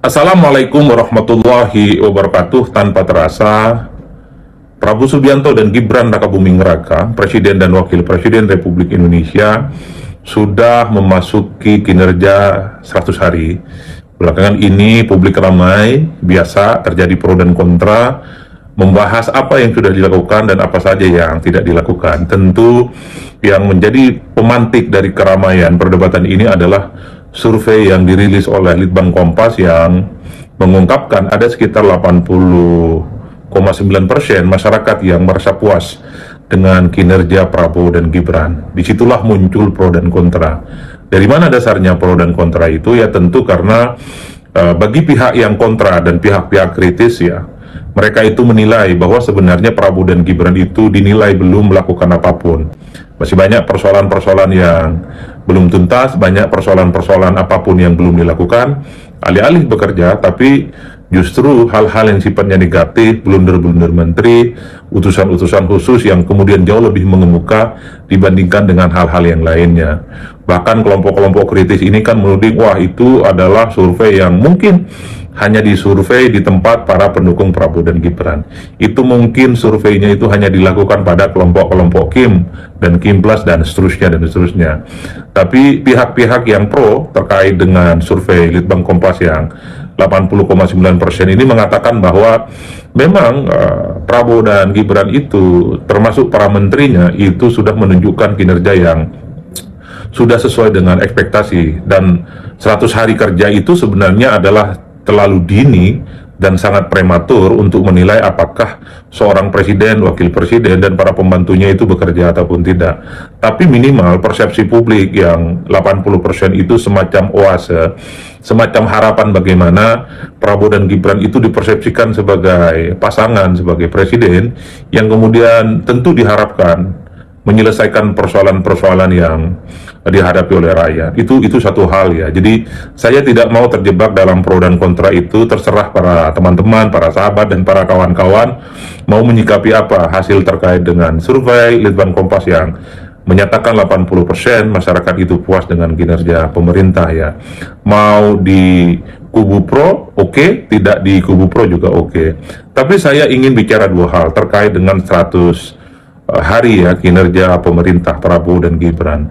Assalamualaikum warahmatullahi wabarakatuh. Tanpa terasa, Prabowo Subianto dan Gibran Rakabuming Raka, Presiden dan Wakil Presiden Republik Indonesia, sudah memasuki kinerja 100 hari. Belakangan ini publik ramai, biasa terjadi pro dan kontra, membahas apa yang sudah dilakukan dan apa saja yang tidak dilakukan. Tentu yang menjadi pemantik dari keramaian perdebatan ini adalah survei yang dirilis oleh Litbang Kompas yang mengungkapkan ada sekitar 80,9% masyarakat yang merasa puas dengan kinerja Prabowo dan Gibran. Disitulah muncul pro dan kontra. Dari mana dasarnya pro dan kontra itu? Ya tentu karena bagi pihak yang kontra dan pihak-pihak kritis, ya mereka itu menilai bahwa sebenarnya Prabowo dan Gibran itu dinilai belum melakukan apapun. Masih banyak persoalan-persoalan yang belum tuntas, banyak persoalan-persoalan apapun yang belum dilakukan. Alih-alih bekerja, tapi justru hal-hal yang sifatnya negatif, blunder-blunder menteri, utusan-utusan khusus yang kemudian jauh lebih mengemuka dibandingkan dengan hal-hal yang lainnya. Bahkan kelompok-kelompok kritis ini kan menuding, wah itu adalah survei yang mungkin hanya disurvei di tempat para pendukung Prabowo dan Gibran. Itu mungkin surveinya itu hanya dilakukan pada kelompok-kelompok Kim dan Kim Plus dan seterusnya dan seterusnya. Tapi pihak-pihak yang pro terkait dengan survei Litbang Kompas yang 80,9% ini mengatakan bahwa memang Prabowo dan Gibran itu termasuk para menterinya itu sudah menunjukkan kinerja yang sudah sesuai dengan ekspektasi, dan 100 hari kerja itu sebenarnya adalah terlalu dini dan sangat prematur untuk menilai apakah seorang presiden, wakil presiden, dan para pembantunya itu bekerja ataupun tidak. Tapi minimal persepsi publik yang 80% itu semacam oase, semacam harapan bagaimana Prabowo dan Gibran itu dipersepsikan sebagai pasangan, sebagai presiden yang kemudian tentu diharapkan menyelesaikan persoalan-persoalan yang dihadapi oleh rakyat. Itu satu hal ya. Jadi saya tidak mau terjebak dalam pro dan kontra itu, terserah para teman-teman, para sahabat, dan para kawan-kawan mau menyikapi apa hasil terkait dengan survei Litbang Kompas yang menyatakan 80% masyarakat itu puas dengan kinerja pemerintah ya. Mau di kubu pro, oke, tidak di kubu pro juga oke. Tapi saya ingin bicara dua hal terkait dengan 100 hari ya kinerja pemerintah Prabowo dan Gibran.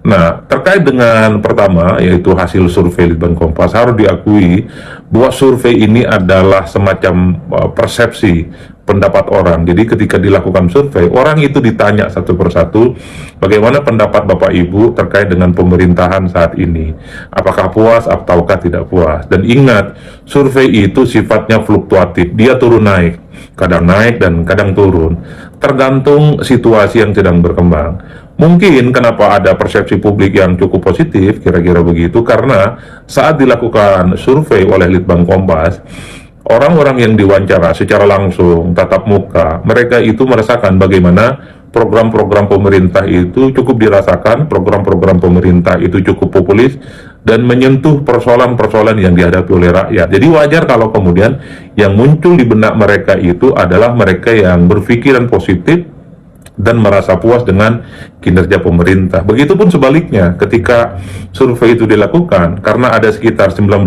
Nah, terkait dengan pertama yaitu hasil survei Litbang Kompas, harus diakui bahwa survei ini adalah semacam persepsi pendapat orang. Jadi ketika dilakukan survei, orang itu ditanya satu persatu bagaimana pendapat Bapak Ibu terkait dengan pemerintahan saat ini. Apakah puas ataukah tidak puas? Dan ingat, survei itu sifatnya fluktuatif, dia turun naik, kadang naik dan kadang turun, tergantung situasi yang sedang berkembang. Mungkin kenapa ada persepsi publik yang cukup positif, kira-kira begitu, karena saat dilakukan survei oleh Litbang Kompas, orang-orang yang diwawancara secara langsung, tatap muka, mereka itu merasakan bagaimana program-program pemerintah itu cukup dirasakan, program-program pemerintah itu cukup populis, dan menyentuh persoalan-persoalan yang dihadapi oleh rakyat. Jadi wajar kalau kemudian yang muncul di benak mereka itu adalah mereka yang berpikiran positif dan merasa puas dengan kinerja pemerintah. Begitupun sebaliknya, ketika survei itu dilakukan, karena ada sekitar 19%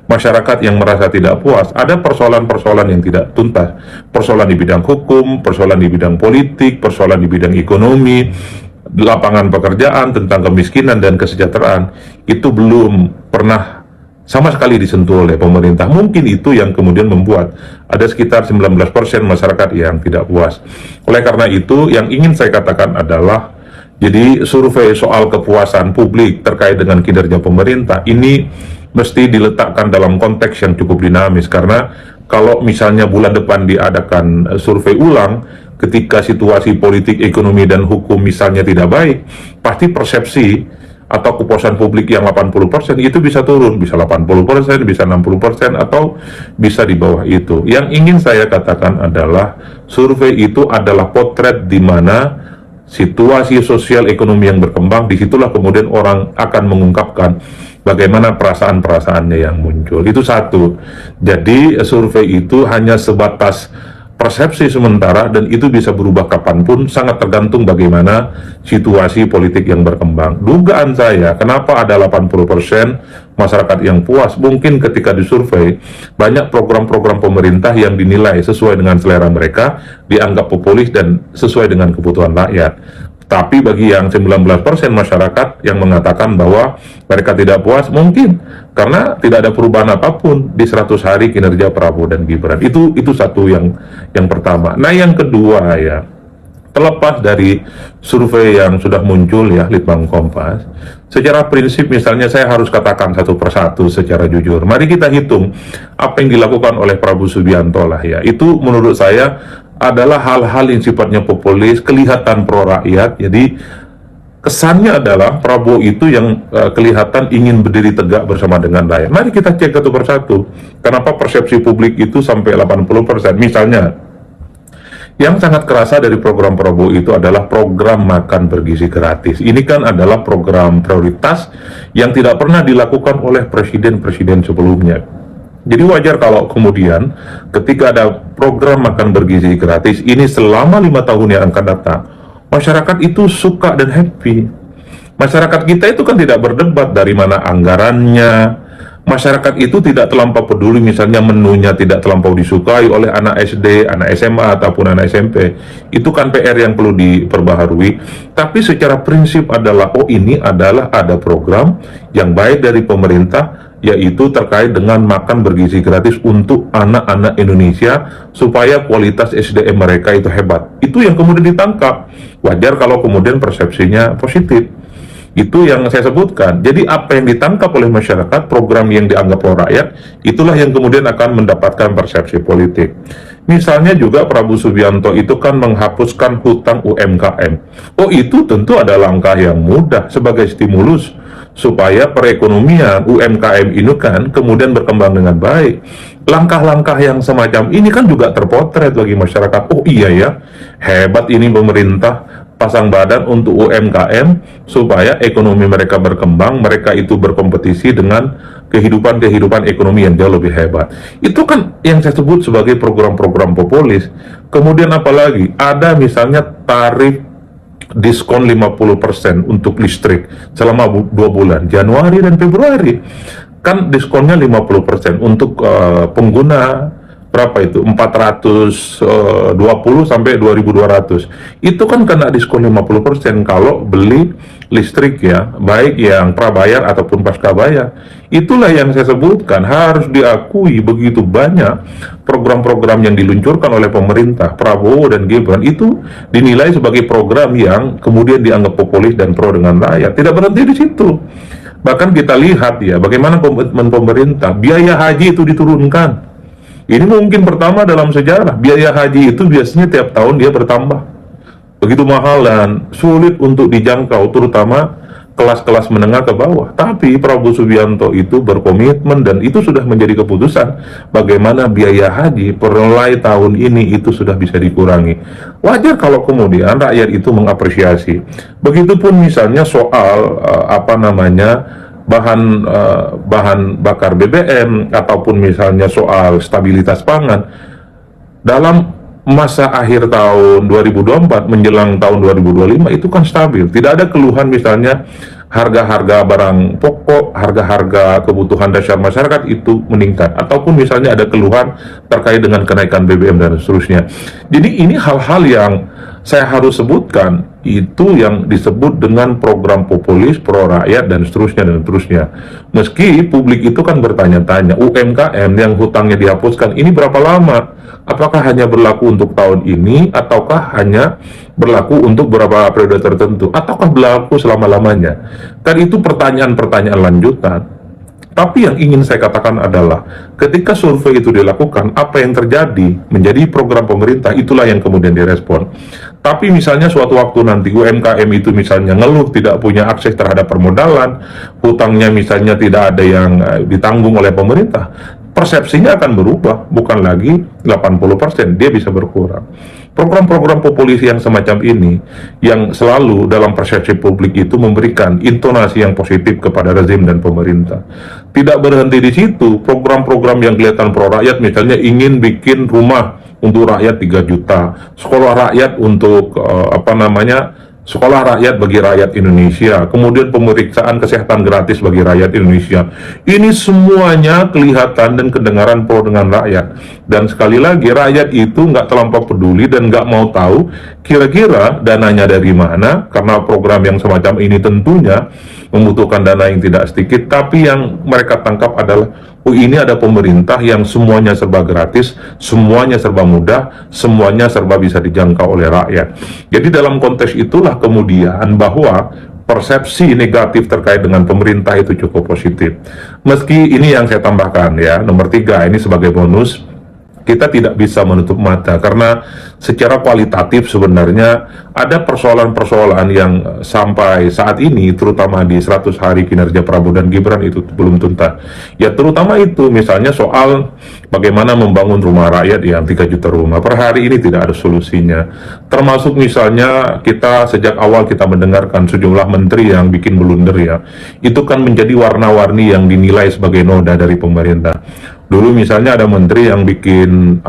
masyarakat yang merasa tidak puas, ada persoalan-persoalan yang tidak tuntas. Persoalan di bidang hukum, persoalan di bidang politik, persoalan di bidang ekonomi, lapangan pekerjaan, tentang kemiskinan dan kesejahteraan, itu belum pernah sama sekali disentuh oleh pemerintah. Mungkin itu yang kemudian membuat ada sekitar 19% masyarakat yang tidak puas. Oleh karena itu, yang ingin saya katakan adalah, jadi survei soal kepuasan publik terkait dengan kinerja pemerintah ini mesti diletakkan dalam konteks yang cukup dinamis, karena kalau misalnya bulan depan diadakan survei ulang, ketika situasi politik, ekonomi, dan hukum misalnya tidak baik, pasti persepsi atau kepuasan publik yang 80% itu bisa turun, bisa 80%, bisa 60%, atau bisa di bawah itu. Yang ingin saya katakan adalah survei itu adalah potret di mana situasi sosial ekonomi yang berkembang, disitulah kemudian orang akan mengungkapkan bagaimana perasaan-perasaannya yang muncul. Itu satu. Jadi survei itu hanya sebatas persepsi sementara dan itu bisa berubah kapanpun, sangat tergantung bagaimana situasi politik yang berkembang. Dugaan saya, kenapa ada 80% masyarakat yang puas? Mungkin ketika disurvei, banyak program-program pemerintah yang dinilai sesuai dengan selera mereka, dianggap populis dan sesuai dengan kebutuhan rakyat. Tapi bagi yang 19% masyarakat yang mengatakan bahwa mereka tidak puas, mungkin karena tidak ada perubahan apapun di 100 hari kinerja Prabowo dan Gibran. Itu satu yang pertama. Nah, yang kedua ya, terlepas dari survei yang sudah muncul ya, Litbang Kompas, secara prinsip misalnya saya harus katakan satu persatu secara jujur. Mari kita hitung apa yang dilakukan oleh Prabowo Subianto lah ya. Itu menurut saya adalah hal-hal yang sifatnya populis, kelihatan pro rakyat. Jadi kesannya adalah Prabowo itu yang kelihatan ingin berdiri tegak bersama dengan rakyat. Mari kita cek satu persatu. Kenapa persepsi publik itu sampai 80%? Misalnya, yang sangat kerasa dari program Prabowo itu adalah program makan bergizi gratis. Ini kan adalah program prioritas yang tidak pernah dilakukan oleh presiden-presiden sebelumnya. Jadi wajar kalau kemudian ketika ada program makan bergizi gratis ini selama 5 tahun yang akan datang, masyarakat itu suka dan happy. Masyarakat kita itu kan tidak berdebat dari mana anggarannya. Masyarakat itu tidak terlampau peduli misalnya menunya tidak terlampau disukai oleh anak SD, anak SMA ataupun anak SMP. Itu kan PR yang perlu diperbaharui. Tapi secara prinsip adalah, oh ini adalah ada program yang baik dari pemerintah, yaitu terkait dengan makan bergizi gratis untuk anak-anak Indonesia supaya kualitas SDM mereka itu hebat. Itu yang kemudian ditangkap. Wajar kalau kemudian persepsinya positif. Itu yang saya sebutkan. Jadi apa yang ditangkap oleh masyarakat, program yang dianggap pro rakyat, itulah yang kemudian akan mendapatkan persepsi politik. Misalnya juga Prabowo Subianto itu kan menghapuskan hutang UMKM. Oh, itu tentu ada langkah yang mudah sebagai stimulus supaya perekonomian UMKM ini kan kemudian berkembang dengan baik. Langkah-langkah yang semacam ini kan juga terpotret bagi masyarakat. Oh iya ya, hebat ini pemerintah pasang badan untuk UMKM supaya ekonomi mereka berkembang, mereka itu berkompetisi dengan kehidupan ekonomi yang jauh lebih hebat. Itu kan yang saya sebut sebagai program-program populis. Kemudian apalagi, ada misalnya tarif diskon 50% untuk listrik selama 2 bulan, Januari dan Februari. Kan diskonnya 50% untuk pengguna berapa itu? 420 sampai 2.200. Itu kan kena diskon 50% kalau beli listrik ya, baik yang prabayar ataupun pasca bayar. Itulah yang saya sebutkan, harus diakui begitu banyak program-program yang diluncurkan oleh pemerintah Prabowo dan Gibran itu dinilai sebagai program yang kemudian dianggap populis dan pro dengan rakyat. Tidak berhenti di situ. Bahkan kita lihat ya, bagaimana komitmen pemerintah, biaya haji itu diturunkan. Ini mungkin pertama dalam sejarah, biaya haji itu biasanya tiap tahun dia bertambah. Begitu mahal dan sulit untuk dijangkau, terutama kelas-kelas menengah ke bawah. Tapi Prabowo Subianto itu berkomitmen dan itu sudah menjadi keputusan bagaimana biaya haji per mulai tahun ini itu sudah bisa dikurangi. Wajar kalau kemudian rakyat itu mengapresiasi. Begitupun misalnya soal bahan bakar BBM ataupun misalnya soal stabilitas pangan dalam masa akhir tahun 2024 menjelang tahun 2025 itu kan stabil, tidak ada keluhan misalnya harga-harga barang pokok, harga-harga kebutuhan dasar masyarakat itu meningkat, ataupun misalnya ada keluhan terkait dengan kenaikan BBM dan seterusnya. Jadi ini hal-hal yang saya harus sebutkan, itu yang disebut dengan program populis, pro rakyat, dan seterusnya. Meski publik itu kan bertanya-tanya, UMKM yang hutangnya dihapuskan, ini berapa lama? Apakah hanya berlaku untuk tahun ini, ataukah hanya berlaku untuk beberapa periode tertentu, ataukah berlaku selama-lamanya? Kan itu pertanyaan-pertanyaan lanjutan. Tapi yang ingin saya katakan adalah, ketika survei itu dilakukan, apa yang terjadi menjadi program pemerintah, itulah yang kemudian direspon. Tapi misalnya suatu waktu nanti UMKM itu misalnya ngeluh tidak punya akses terhadap permodalan, hutangnya misalnya tidak ada yang ditanggung oleh pemerintah, persepsinya akan berubah, bukan lagi 80%, dia bisa berkurang. Program-program populis yang semacam ini, yang selalu dalam persepsi publik itu memberikan intonasi yang positif kepada rezim dan pemerintah. Tidak berhenti di situ, program-program yang kelihatan pro rakyat, misalnya ingin bikin rumah untuk rakyat 3 juta, sekolah rakyat untuk sekolah rakyat bagi rakyat Indonesia, kemudian pemeriksaan kesehatan gratis bagi rakyat Indonesia. Ini semuanya kelihatan dan kedengaran pro dengan rakyat. Dan sekali lagi, rakyat itu nggak terlampau peduli dan nggak mau tahu kira-kira dananya dari mana, karena program yang semacam ini tentunya membutuhkan dana yang tidak sedikit, tapi yang mereka tangkap adalah, oh ini ada pemerintah yang semuanya serba gratis, semuanya serba mudah, semuanya serba bisa dijangkau oleh rakyat. Jadi dalam konteks itulah kemudian bahwa persepsi negatif terkait dengan pemerintah itu cukup positif. Meski ini yang saya tambahkan ya, nomor 3 ini sebagai bonus, kita tidak bisa menutup mata karena secara kualitatif sebenarnya ada persoalan-persoalan yang sampai saat ini, terutama di 100 hari kinerja Prabowo dan Gibran itu belum tuntas. Ya terutama itu misalnya soal bagaimana membangun rumah rakyat yang 3 juta rumah per hari ini tidak ada solusinya. Termasuk misalnya kita sejak awal kita mendengarkan sejumlah menteri yang bikin blunder ya, itu kan menjadi warna-warni yang dinilai sebagai noda dari pemerintah. Dulu misalnya ada menteri yang bikin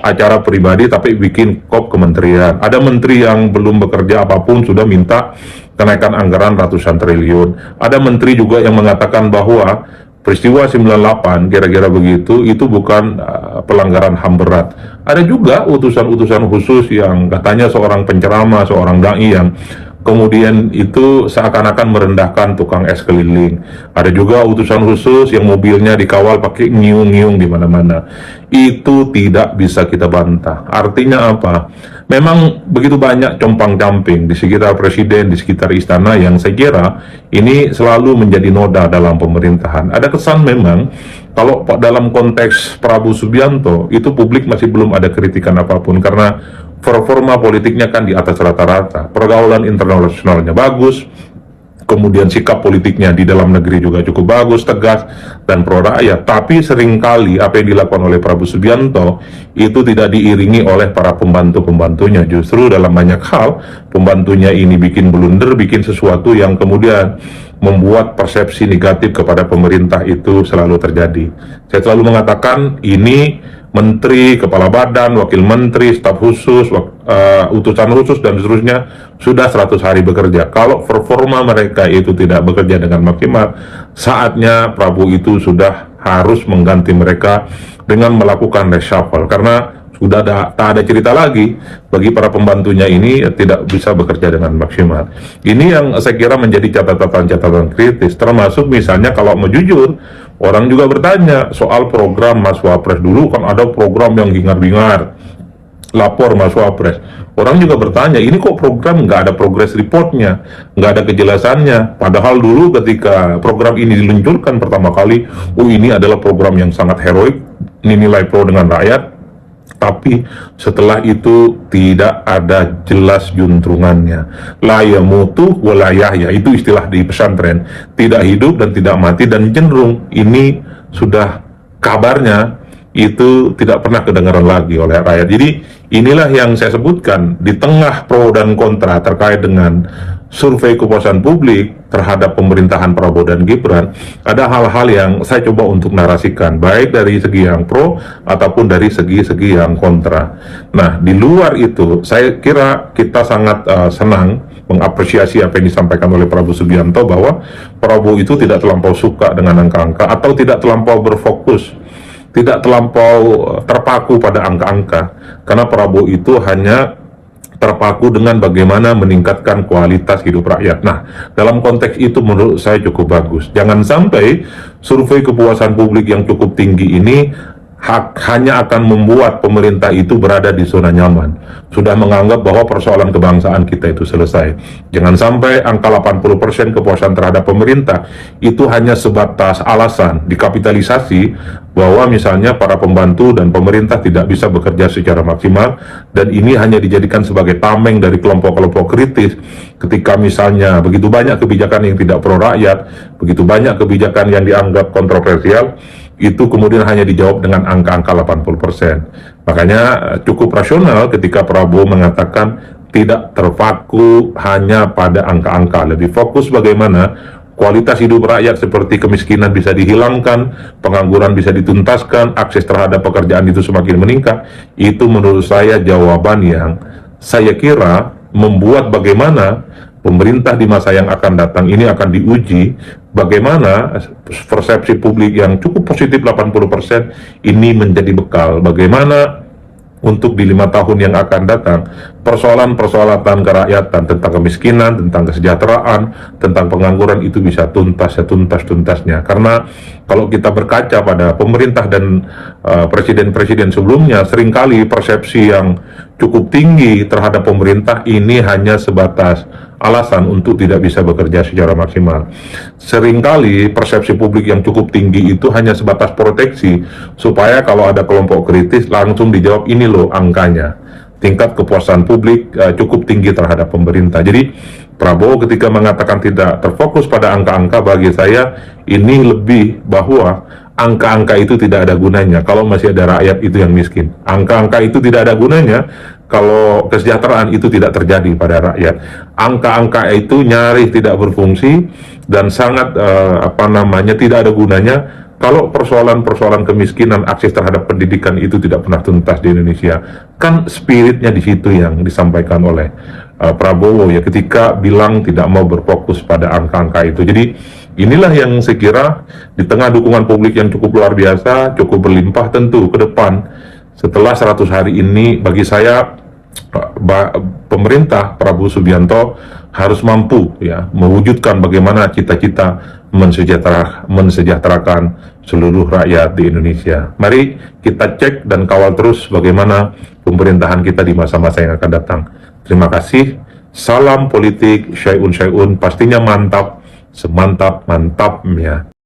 acara pribadi tapi bikin kop kementerian. Ada menteri yang belum bekerja apapun sudah minta kenaikan anggaran ratusan triliun. Ada menteri juga yang mengatakan bahwa peristiwa 98 kira-kira begitu itu bukan pelanggaran HAM berat. Ada juga utusan-utusan khusus yang katanya seorang penceramah, seorang dai yang kemudian itu seakan-akan merendahkan tukang es keliling. Ada juga utusan khusus yang mobilnya dikawal pakai ngiung-ngiung di mana-mana. Itu tidak bisa kita bantah. Artinya apa? Memang begitu banyak compang-camping di sekitar presiden, di sekitar istana yang saya kira ini selalu menjadi noda dalam pemerintahan. Ada kesan memang kalau dalam konteks Prabowo Subianto itu publik masih belum ada kritikan apapun karena performa politiknya kan di atas rata-rata, pergaulan internasionalnya bagus, kemudian sikap politiknya di dalam negeri juga cukup bagus, tegas, dan pro rakyat. Tapi seringkali apa yang dilakukan oleh Prabowo Subianto itu tidak diiringi oleh para pembantu-pembantunya. Justru dalam banyak hal, pembantunya ini bikin blunder, bikin sesuatu yang kemudian membuat persepsi negatif kepada pemerintah itu selalu terjadi. Saya selalu mengatakan ini menteri, kepala badan, wakil menteri, staf khusus, utusan khusus, dan seterusnya sudah 100 hari bekerja. Kalau performa mereka itu tidak bekerja dengan maksimal, saatnya Prabowo itu sudah harus mengganti mereka dengan melakukan reshuffle. Karena sudah tak ada cerita lagi bagi para pembantunya ini tidak bisa bekerja dengan maksimal. Ini yang saya kira menjadi catatan-catatan kritis, termasuk misalnya kalau mau jujur, orang juga bertanya soal program Mas Wapres. Dulu kan ada program yang hingar-bingar, lapor Mas Wapres. Orang juga bertanya, ini kok program nggak ada progress reportnya, nggak ada kejelasannya. Padahal dulu ketika program ini diluncurkan pertama kali, ini adalah program yang sangat heroik, nilai pro dengan rakyat. Tapi setelah itu tidak ada jelas juntrungannya. La yamutu wa la yahya, itu istilah di pesantren. Tidak hidup dan tidak mati, dan cenderung ini sudah kabarnya itu tidak pernah kedengaran lagi oleh rakyat. Jadi inilah yang saya sebutkan di tengah pro dan kontra terkait dengan survei kepuasan publik terhadap pemerintahan Prabowo dan Gibran, ada hal-hal yang saya coba untuk narasikan, baik dari segi yang pro ataupun dari segi-segi yang kontra. Nah, di luar itu, saya kira kita sangat senang mengapresiasi apa yang disampaikan oleh Prabowo Subianto, bahwa Prabowo itu tidak terlampau suka dengan angka-angka atau tidak terlampau berfokus, tidak terlampau terpaku pada angka-angka, karena Prabowo itu hanya terpaku dengan bagaimana meningkatkan kualitas hidup rakyat. Nah, dalam konteks itu menurut saya cukup bagus. Jangan sampai survei kepuasan publik yang cukup tinggi ini hanya akan membuat pemerintah itu berada di zona nyaman, sudah menganggap bahwa persoalan kebangsaan kita itu selesai. Jangan sampai angka 80% kepuasan terhadap pemerintah itu hanya sebatas alasan dikapitalisasi bahwa misalnya para pembantu dan pemerintah tidak bisa bekerja secara maksimal, dan ini hanya dijadikan sebagai tameng dari kelompok-kelompok kritis ketika misalnya begitu banyak kebijakan yang tidak pro rakyat, begitu banyak kebijakan yang dianggap kontroversial, itu kemudian hanya dijawab dengan angka-angka 80%. Makanya cukup rasional ketika Prabowo mengatakan tidak terpaku hanya pada angka-angka, lebih fokus bagaimana kualitas hidup rakyat seperti kemiskinan bisa dihilangkan, pengangguran bisa dituntaskan, akses terhadap pekerjaan itu semakin meningkat. Itu menurut saya jawaban yang saya kira membuat bagaimana pemerintah di masa yang akan datang ini akan diuji bagaimana persepsi publik yang cukup positif 80% ini menjadi bekal bagaimana untuk di 5 tahun yang akan datang persoalan-persoalan kerakyatan tentang kemiskinan, tentang kesejahteraan, tentang pengangguran itu bisa tuntas setuntas-tuntasnya. Karena kalau kita berkaca pada pemerintah dan presiden-presiden sebelumnya, seringkali persepsi yang cukup tinggi terhadap pemerintah ini hanya sebatas alasan untuk tidak bisa bekerja secara maksimal. Seringkali persepsi publik yang cukup tinggi itu hanya sebatas proteksi, supaya kalau ada kelompok kritis langsung dijawab ini loh angkanya. Tingkat kepuasan publik cukup tinggi terhadap pemerintah. Jadi Prabowo ketika mengatakan tidak terfokus pada angka-angka, bagi saya ini lebih bahwa angka-angka itu tidak ada gunanya kalau masih ada rakyat itu yang miskin. Angka-angka itu tidak ada gunanya kalau kesejahteraan itu tidak terjadi pada rakyat. Angka-angka itu nyaris tidak berfungsi dan sangat tidak ada gunanya kalau persoalan-persoalan kemiskinan, akses terhadap pendidikan itu tidak pernah tuntas di Indonesia. Kan spiritnya di situ yang disampaikan oleh Prabowo ya ketika bilang tidak mau berfokus pada angka-angka itu. Jadi inilah yang saya kira di tengah dukungan publik yang cukup luar biasa, cukup berlimpah, tentu ke depan setelah 100 hari ini bagi saya pemerintah Prabowo Subianto harus mampu ya mewujudkan bagaimana cita-cita mensejahterakan seluruh rakyat di Indonesia. Mari kita cek dan kawal terus bagaimana pemerintahan kita di masa-masa yang akan datang. Terima kasih. Salam politik, syai'un pastinya mantap, semantap mantapnya.